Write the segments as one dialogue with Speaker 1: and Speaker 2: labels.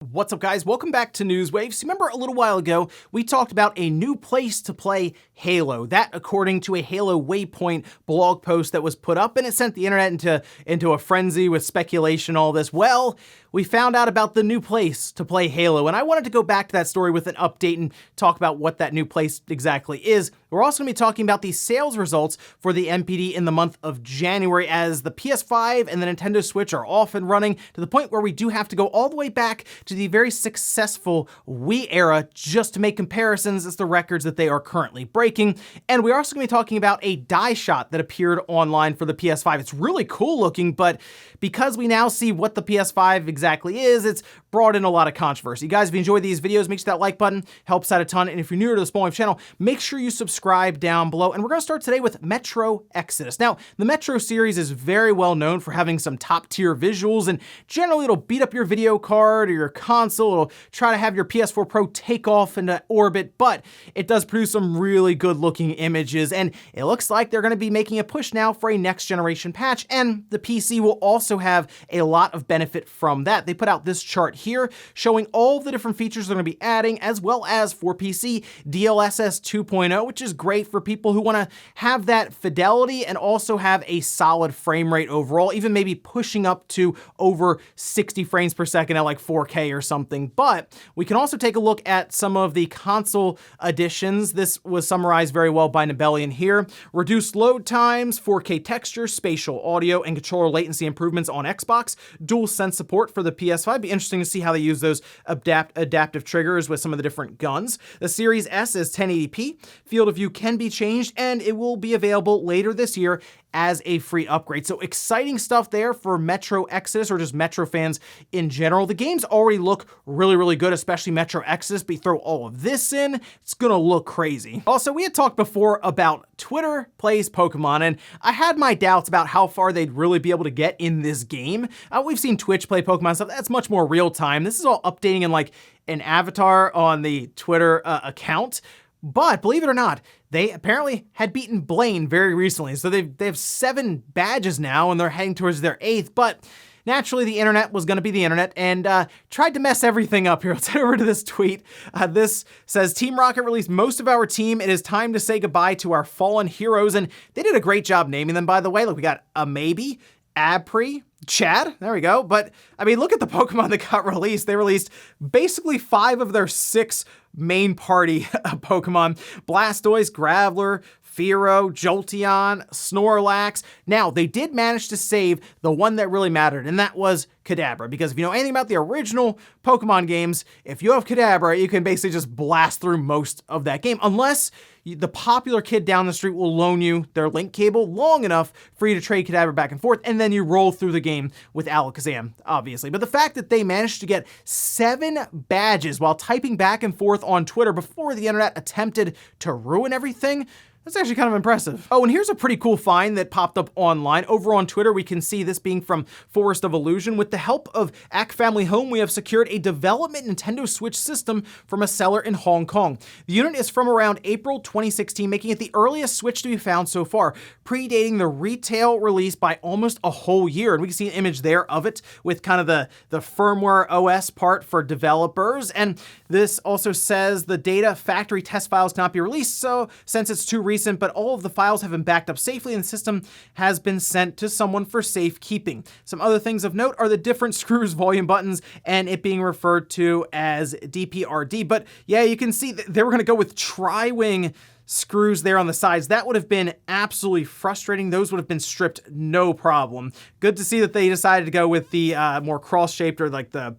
Speaker 1: What's up, guys? Welcome back to News Waves. Remember a little while ago, we talked about a new place to play Halo. That, according to a Halo Waypoint blog post that was put up, and it sent the internet into a frenzy with speculation, all this. Well, we found out about the new place to play Halo, and I wanted to go back to that story with an update and talk about what that new place exactly is. We're also going to be talking about the sales results for the NPD in the month of January, as the PS5 and the Nintendo Switch are off and running to the point where we do have to go all the way back to the very successful Wii era just to make comparisons as the records that they are currently breaking. And we're also going to be talking about a die shot that appeared online for the PS5. It's really cool looking, but because we now see what the PS5 exactly is, it's brought in a lot of controversy. Guys, if you enjoy these videos, make sure that like button helps out a ton. And if you're newer to the Small Wave channel, make sure you subscribe down below. And we're going to start today with Metro Exodus. Now, the Metro series is very well known for having some top tier visuals, and generally it'll beat up your video card or your console. It'll try to have your PS4 Pro take off into orbit, but it does produce some really good looking images. And it looks like they're going to be making a push now for a next generation patch, and the PC will also have a lot of benefit from that. They put out this chart here showing all the different features they're going to be adding, as well as for PC DLSS 2.0, which is great for people who want to have that fidelity and also have a solid frame rate overall, even maybe pushing up to over 60 frames per second at like 4K or something. But we can also take a look at some of the console additions. This was summarized very well by Nebelian here. Reduced load times, 4K texture, spatial audio, and controller latency improvements on Xbox, DualSense support for the PS5. Be interesting to see how they use those adaptive triggers with some of the different guns. The Series S is 1080p. Field of view can be changed, and it will be available later this year as a free upgrade. So exciting stuff there for Metro Exodus, or just Metro fans in general. The games already look really, really good, especially Metro Exodus, but you throw all of this in, it's gonna look crazy. Also, we had talked before about Twitter plays Pokemon, and I had my doubts about how far they'd really be able to get in this game. We've seen Twitch play Pokemon stuff, that's much more real time. This is all updating in like an avatar on the Twitter account. But believe it or not, they apparently had beaten Blaine very recently. So they have 7 badges now, and they're heading towards their 8th. But naturally, the internet was going to be the internet and tried to mess everything up here. Let's head over to this tweet. This says, Team Rocket released most of our team. It is time to say goodbye to our fallen heroes. And they did a great job naming them, by the way. Look, we got a maybe, Abpri, Chad, there we go. But I mean, look at the Pokemon that got released. They released basically 5 of their 6 main party Pokemon: Blastoise, Graveler, Fearow, Jolteon, Snorlax. Now, they did manage to save the one that really mattered, and that was Kadabra, because if you know anything about the original Pokemon games, if you have Kadabra, you can basically just blast through most of that game, unless the popular kid down the street will loan you their link cable long enough for you to trade Kadabra back and forth, and then you roll through the game with Alakazam, obviously. But the fact that they managed to get 7 badges while typing back and forth on Twitter before the internet attempted to ruin everything, that's actually kind of impressive. Oh, and here's a pretty cool find that popped up online. Over on Twitter, we can see this being from Forest of Illusion. With the help of Ack Family Home, we have secured a development Nintendo Switch system from a seller in Hong Kong. The unit is from around April 2016, making it the earliest Switch to be found so far, predating the retail release by almost a whole year. And we can see an image there of it with kind of the firmware OS part for developers. And this also says the data factory test files cannot be released, so since it's too recent, but all of the files have been backed up safely and the system has been sent to someone for safekeeping. Some other things of note are the different screws, volume buttons, and it being referred to as DPRD. But yeah, you can see that they were going to go with tri-wing screws there on the sides. That would have been absolutely frustrating. Those would have been stripped no problem. Good to see that they decided to go with the more cross-shaped, or like the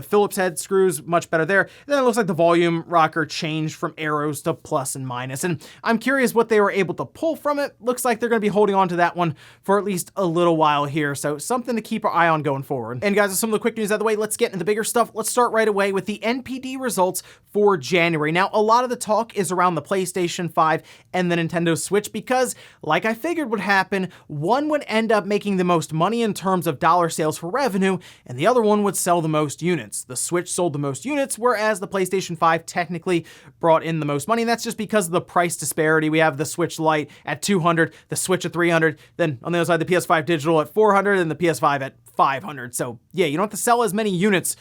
Speaker 1: Phillips head screws, much better there. And then it looks like the volume rocker changed from arrows to plus and minus. And I'm curious what they were able to pull from it. Looks like they're going to be holding on to that one for at least a little while here. So something to keep our eye on going forward. And guys, with some of the quick news out of the way, let's get into the bigger stuff. Let's start right away with the NPD results for January. Now, a lot of the talk is around on the PlayStation 5 and the Nintendo Switch because, like I figured would happen, one would end up making the most money in terms of dollar sales for revenue, and the other one would sell the most units. The Switch sold the most units, whereas the PlayStation 5 technically brought in the most money, and that's just because of the price disparity. We have the Switch Lite at $200, the Switch at $300, then on the other side, the PS5 Digital at $400, and the PS5 at $500. So yeah, you don't have to sell as many units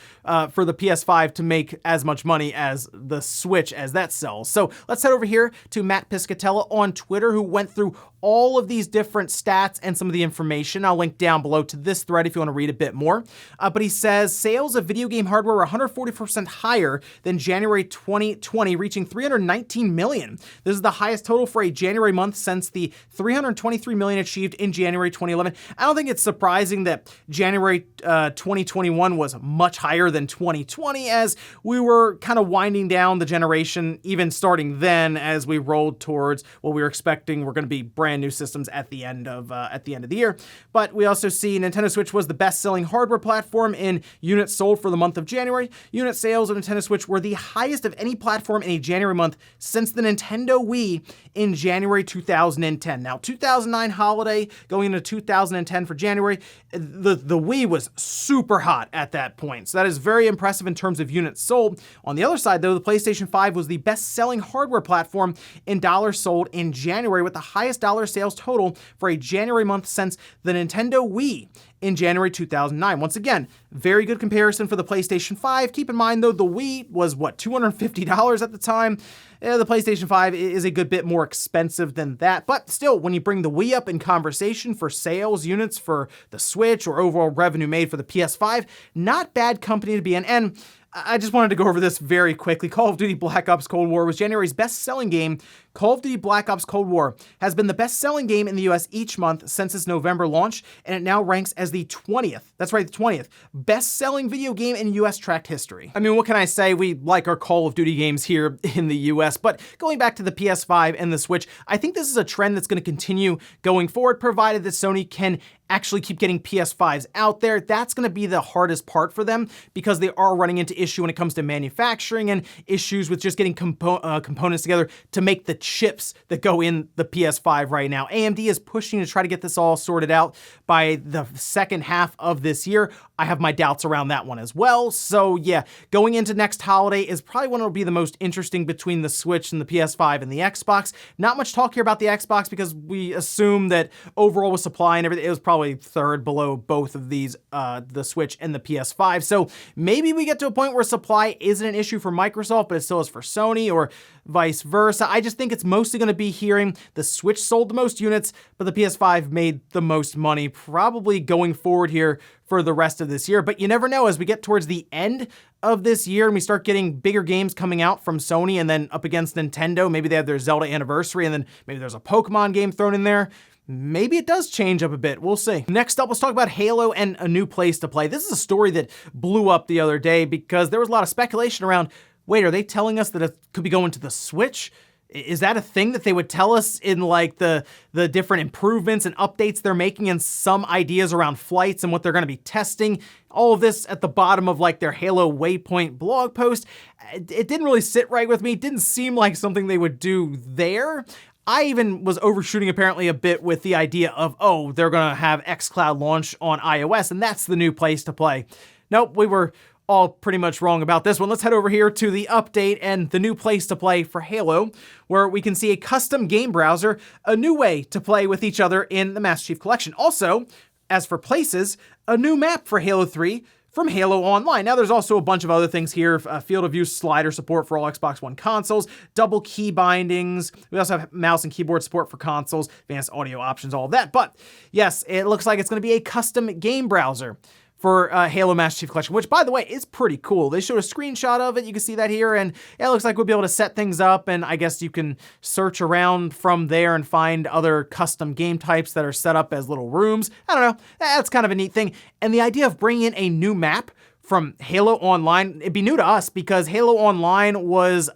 Speaker 1: for the PS5 to make as much money as the Switch as that sells. So let's head over here to Matt Piscatella on Twitter, who went through all of these different stats and some of the information. I'll link down below to this thread if you want to read a bit more. But he says sales of video game hardware were 140% higher than January 2020, reaching 319 million. This is the highest total for a January month since the 323 million achieved in January 2011. I don't think it's surprising that January 2021 was much higher than 2020, as we were kind of winding down the generation, even starting then, as we rolled towards what we were expecting were going to be brand new systems at the end of the year. But we also see Nintendo Switch was the best-selling hardware platform in units sold for the month of January. Unit sales of Nintendo Switch were the highest of any platform in a January month since the Nintendo Wii in January 2010. Now, 2009 holiday going into 2010 for January, the Wii was super hot at that point. So that is very impressive in terms of units sold. On the other side, though, the PlayStation 5 was the best-selling hardware platform in dollars sold in January, with the highest dollar sales total for a January month since the Nintendo Wii in January 2009. Once again, very good comparison for the PlayStation 5. Keep in mind, though, the Wii was, $250 at the time? The PlayStation 5 is a good bit more expensive than that, but still, when you bring the Wii up in conversation for sales units for the Switch or overall revenue made for the PS5, not bad company to be in. And I just wanted to go over this very quickly. Call of Duty Black Ops Cold War was January's best-selling game. Call of Duty Black Ops Cold War has been the best-selling game in the US each month since its November launch, and it now ranks as the 20th, that's right, the 20th, best-selling video game in US tracked history. I mean, what can I say? We like our Call of Duty games here in the US, but going back to the PS5 and the Switch, I think this is a trend that's going to continue going forward, provided that Sony can actually keep getting PS5s out there. That's going to be the hardest part for them because they are running into issue when it comes to manufacturing and issues with just getting components together to make the chips that go in the PS5 right now. AMD is pushing to try to get this all sorted out by the second half of this year. I have my doubts around that one as well. So yeah, going into next holiday is probably one that will be the most interesting between the Switch and the PS5 and the Xbox. Not much talk here about the Xbox because we assume that overall with supply and everything, it was probably third below both of these, the Switch and the PS5. So maybe we get to a point where supply isn't an issue for Microsoft, but it still is for Sony, or vice versa. I just think it's mostly going to be hearing the Switch sold the most units, but the PS5 made the most money, probably going forward here for the rest of this year. But you never know, as we get towards the end of this year and we start getting bigger games coming out from Sony and then up against Nintendo, maybe they have their Zelda anniversary and then maybe there's a Pokemon game thrown in there. Maybe it does change up a bit. We'll see. Next up, let's talk about Halo and a new place to play. This is a story that blew up the other day because there was a lot of speculation around, wait, are they telling us that it could be going to the Switch? Is that a thing that they would tell us in like the different improvements and updates they're making and some ideas around flights and what they're going to be testing? All of this at the bottom of like their Halo Waypoint blog post. It didn't really sit right with me. It didn't seem like something they would do there. I even was overshooting apparently a bit with the idea of, oh, they're going to have xCloud launch on iOS and that's the new place to play. Nope, we were all pretty much wrong about this one. Let's head over here to the update and the new place to play for Halo, where we can see a custom game browser, a new way to play with each other in the Master Chief Collection. Also, as for places, a new map for Halo 3 from Halo Online. Now, there's also a bunch of other things here. Field of view slider support for all Xbox One consoles, double key bindings. We also have mouse and keyboard support for consoles, advanced audio options, all of that. But yes, it looks like it's going to be a custom game browser for Halo Master Chief Collection, which, by the way, is pretty cool. They showed a screenshot of it. You can see that here, and it looks like we'll be able to set things up, and I guess you can search around from there and find other custom game types that are set up as little rooms. I don't know. That's kind of a neat thing. And the idea of bringing in a new map from Halo Online. It'd be new to us because Halo Online was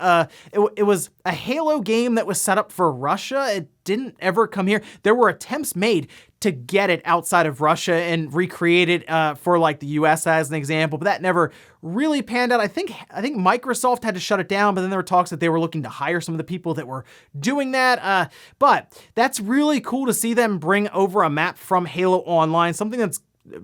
Speaker 1: it was a Halo game that was set up for Russia. It didn't ever come here. There were attempts made to get it outside of Russia and recreate it for like the US as an example, but that never really panned out. I think Microsoft had to shut it down, but then there were talks that they were looking to hire some of the people that were doing that. But that's really cool to see them bring over a map from Halo Online, something that's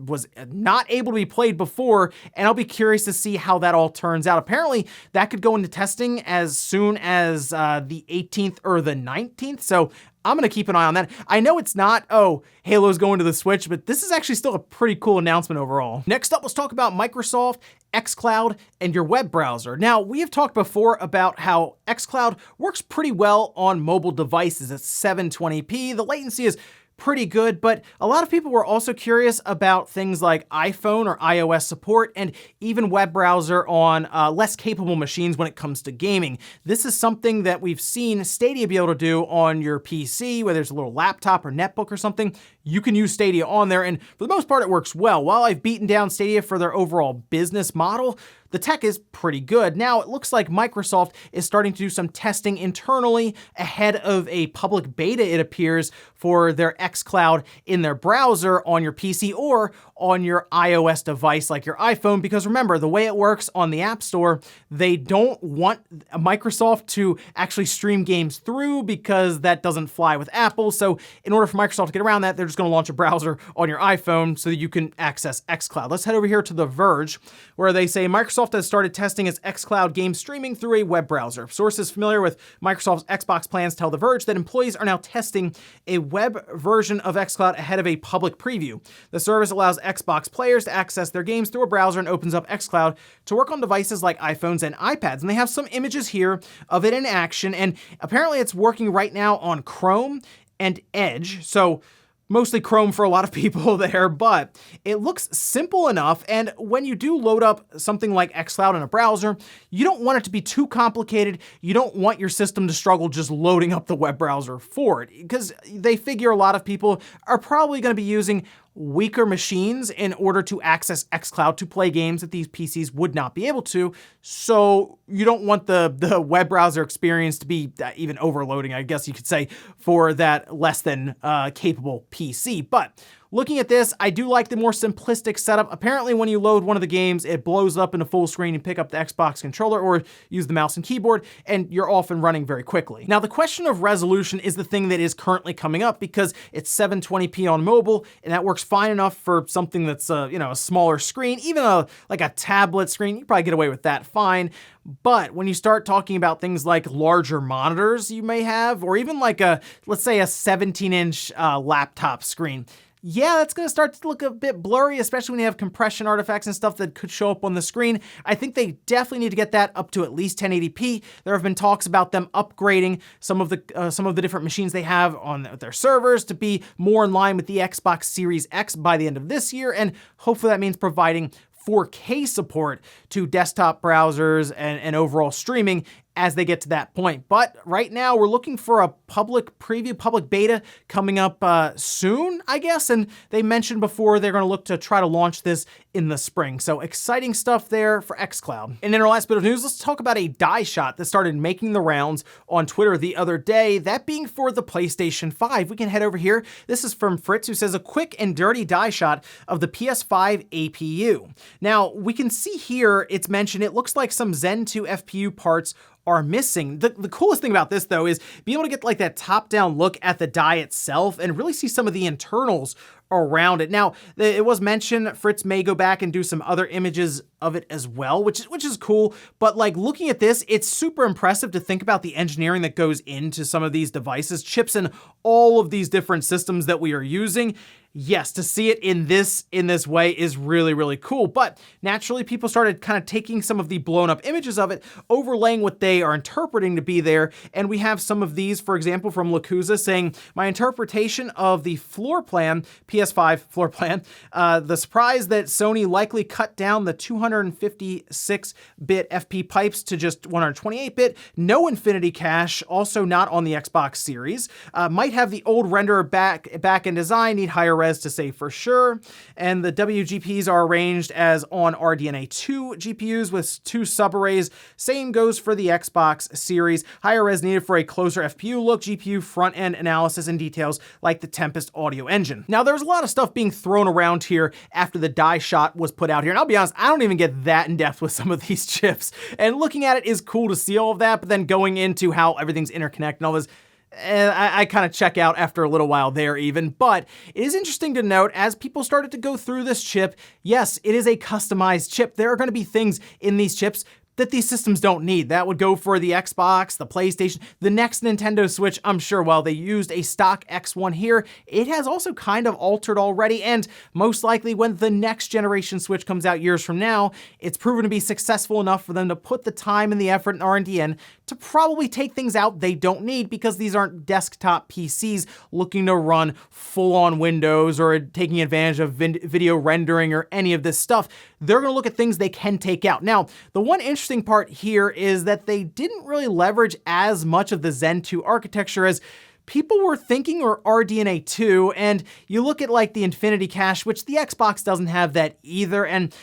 Speaker 1: was not able to be played before, and I'll be curious to see how that all turns out. Apparently, that could go into testing as soon as the 18th or the 19th, so I'm going to keep an eye on that. I know it's not, oh, Halo's going to the Switch, but this is actually still a pretty cool announcement overall. Next up, let's talk about Microsoft, xCloud, and your web browser. Now, we have talked before about how xCloud works pretty well on mobile devices at 720p. The latency is pretty good, but a lot of people were also curious about things like iPhone or iOS support and even web browser on less capable machines when it comes to gaming. This is something that we've seen Stadia be able to do on your PC, whether it's a little laptop or netbook or something. You can use Stadia on there, and for the most part, it works well. While I've beaten down Stadia for their overall business model, the tech is pretty good. Now, it looks like Microsoft is starting to do some testing internally ahead of a public beta, it appears, for their xCloud in their browser on your PC or on your iOS device like your iPhone, because remember, the way it works on the App Store, they don't want Microsoft to actually stream games through because that doesn't fly with Apple. So in order for Microsoft to get around that, they're just going to launch a browser on your iPhone so that you can access xCloud. Let's head over here to The Verge, where they say Microsoft has started testing its xCloud game streaming through a web browser. Sources familiar with Microsoft's Xbox plans tell The Verge that employees are now testing a web version of xCloud ahead of a public preview. The service allows Xbox players to access their games through a browser and opens up xCloud to work on devices like iPhones and iPads. And they have some images here of it in action, and apparently it's working right now on Chrome and Edge. So mostly Chrome for a lot of people there, but it looks simple enough. And when you do load up something like xCloud in a browser, you don't want it to be too complicated. You don't want your system to struggle just loading up the web browser for it, because they figure a lot of people are probably going to be using weaker machines in order to access xCloud to play games that these PCs would not be able to. So you don't want the web browser experience to be even overloading, I guess you could say, for that less than capable PC. But looking at this, I do like the more simplistic setup. Apparently, when you load one of the games, it blows up into full screen and pick up the Xbox controller or use the mouse and keyboard, and you're off and running very quickly. Now, the question of resolution is the thing that is currently coming up because it's 720p on mobile, and that works fine enough for something that's a smaller screen, even like a tablet screen. You probably get away with that fine. But when you start talking about things like larger monitors you may have, or even like let's say a 17-inch laptop screen, yeah, that's going to start to look a bit blurry, especially when you have compression artifacts and stuff that could show up on the screen. I think they definitely need to get that up to at least 1080p. There have been talks about them upgrading some of the different machines they have on their servers to be more in line with the Xbox Series X by the end of this year, and hopefully that means providing 4K support to desktop browsers and overall streaming as they get to that point. But right now we're looking for a public preview, public beta coming up soon, I guess. And they mentioned before they're going to look to try to launch this in the spring. So exciting stuff there for xCloud. And in our last bit of news, let's talk about a die shot that started making the rounds on Twitter the other day, that being for the PlayStation 5. We can head over here. This is from Fritz, who says a quick and dirty die shot of the PS5 APU. Now we can see here it's mentioned it looks like some Zen 2 FPU parts are missing. The coolest thing about this, though, is being able to get like that top-down look at the die itself and really see some of the internals around it. Now, it was mentioned Fritz may go back and do some other images of it as well, which is cool. But like looking at this, it's super impressive to think about the engineering that goes into some of these devices, chips in all of these different systems that we are using. Yes, to see it in this way is really, really cool. But naturally, people started kind of taking some of the blown up images of it, overlaying what they are interpreting to be there. And we have some of these, for example, from Lakuza saying, my interpretation of the floor plan, PS5 floor plan, the surprise that Sony likely cut down the 256-bit FP pipes to just 128-bit, no infinity cache, also not on the Xbox Series, might have the old renderer back-end design, need higher res to say for sure. And the WGPs are arranged as on RDNA 2 GPUs with 2 subarrays. Same goes for the Xbox Series. Higher res needed for a closer FPU look, GPU front-end analysis, and details like the Tempest audio engine. Now, there's a lot of stuff being thrown around here after the die shot was put out here. And I'll be honest, I don't even get that in depth with some of these chips. And looking at it is cool to see all of that, but then going into how everything's interconnected and all this, I kind of check out after a little while there even. But it is interesting to note, as people started to go through this chip, yes, it is a customized chip. There are going to be things in these chips that these systems don't need. That would go for the Xbox, the PlayStation, the next Nintendo Switch, I'm sure. While they used a stock X1 here, it has also kind of altered already, and most likely when the next generation Switch comes out years from now, it's proven to be successful enough for them to put the time and the effort and R&D in to probably take things out they don't need, because these aren't desktop PCs looking to run full-on Windows or taking advantage of video rendering or any of this stuff. They're going to look at things they can take out. Now, the one interesting part here is that they didn't really leverage as much of the Zen 2 architecture as people were thinking, or RDNA 2, and you look at like the Infinity Cache, which the Xbox doesn't have that either, and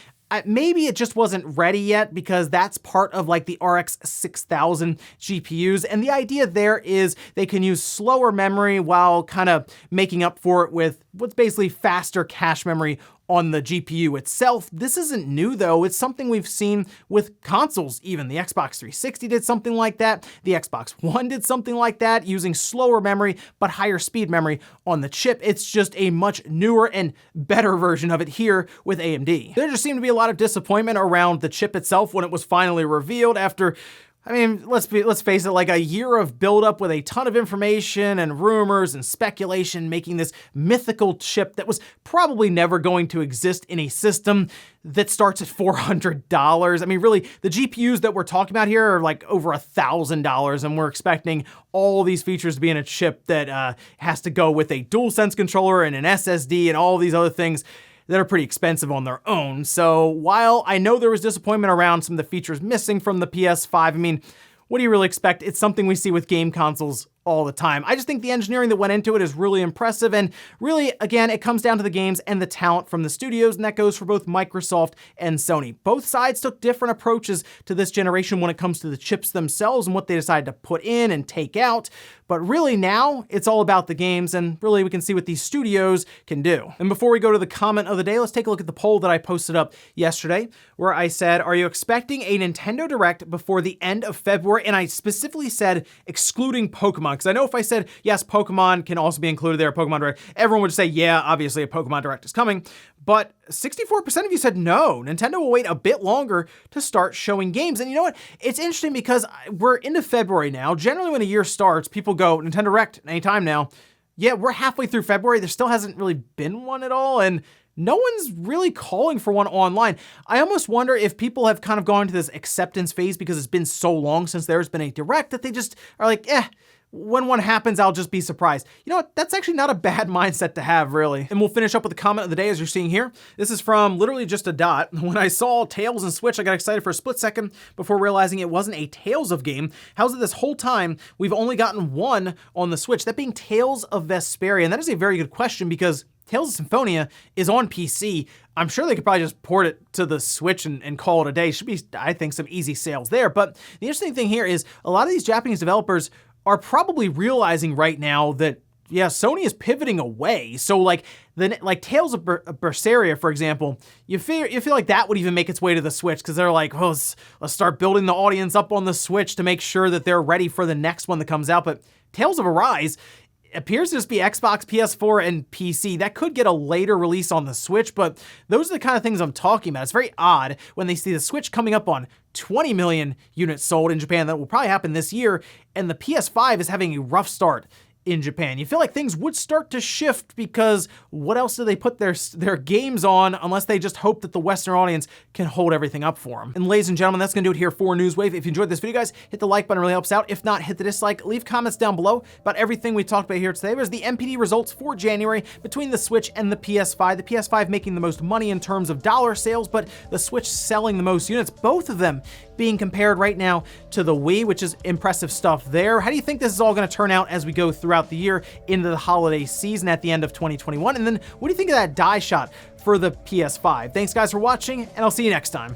Speaker 1: maybe it just wasn't ready yet because that's part of like the RX 6000 GPUs. And the idea there is they can use slower memory while kind of making up for it with what's basically faster cache memory on the GPU itself. This isn't new though. It's something we've seen with consoles even. The Xbox 360 did something like that. The Xbox One did something like that, using slower memory but higher speed memory on the chip. It's just a much newer and better version of it here with AMD. There just seemed to be a lot of disappointment around the chip itself when it was finally revealed after, I mean, let's face it, like a year of buildup with a ton of information and rumors and speculation, making this mythical chip that was probably never going to exist in a system that starts at $400. I mean, really, the GPUs that we're talking about here are like over $1,000, and we're expecting all these features to be in a chip that has to go with a DualSense controller and an SSD and all these other things that are pretty expensive on their own. So while I know there was disappointment around some of the features missing from the PS5, I mean, what do you really expect? It's something we see with game consoles all the time. I just think the engineering that went into it is really impressive, and really, again, it comes down to the games and the talent from the studios, and that goes for both Microsoft and Sony. Both sides took different approaches to this generation when it comes to the chips themselves and what they decided to put in and take out, but really now it's all about the games, and really we can see what these studios can do. And before we go to the comment of the day, let's take a look at the poll that I posted up yesterday, where I said, are you expecting a Nintendo Direct before the end of February? And I specifically said excluding Pokemon, because I know if I said, yes, Pokemon can also be included there, Pokemon Direct, everyone would say, yeah, obviously a Pokemon Direct is coming. But 64% of you said no, Nintendo will wait a bit longer to start showing games. And you know what? It's interesting because we're into February now. Generally when a year starts, people go, Nintendo Direct anytime now. Yeah, we're halfway through February. There still hasn't really been one at all. And no one's really calling for one online. I almost wonder if people have kind of gone to this acceptance phase because it's been so long since there's been a Direct that they just are like, when one happens, I'll just be surprised. You know what? That's actually not a bad mindset to have, really. And we'll finish up with the comment of the day, as you're seeing here. This is from literally just a dot. When I saw Tales and Switch, I got excited for a split second before realizing it wasn't a Tales of game. How's it this whole time we've only gotten one on the Switch, that being Tales of Vesperia? And that is a very good question because Tales of Symphonia is on PC. I'm sure they could probably just port it to the Switch and call it a day. Should be, I think, some easy sales there. But the interesting thing here is a lot of these Japanese developers are probably realizing right now that, yeah, Sony is pivoting away. So like Tales of Berseria, for example, you feel like that would even make its way to the Switch because they're like, oh, let's start building the audience up on the Switch to make sure that they're ready for the next one that comes out. But Tales of Arise appears to just be Xbox, PS4, and PC. That could get a later release on the Switch, but those are the kind of things I'm talking about. It's very odd when they see the Switch coming up on 20 million units sold in Japan. That will probably happen this year, and the PS5 is having a rough start in Japan. You feel like things would start to shift because what else do they put their games on unless they just hope that the Western audience can hold everything up for them? And ladies and gentlemen, that's going to do it here for Newswave. If you enjoyed this video, guys, hit the like button, really helps out. If not, hit the dislike. Leave comments down below about everything we talked about here today. There's the NPD results for January between the Switch and the PS5. The PS5 making the most money in terms of dollar sales, but the Switch selling the most units. Both of them being compared right now to the Wii, which is impressive stuff there. How do you think this is all going to turn out as we go through throughout the year into the holiday season at the end of 2021? And then what do you think of that die shot for the PS5? Thanks guys for watching, and I'll see you next time.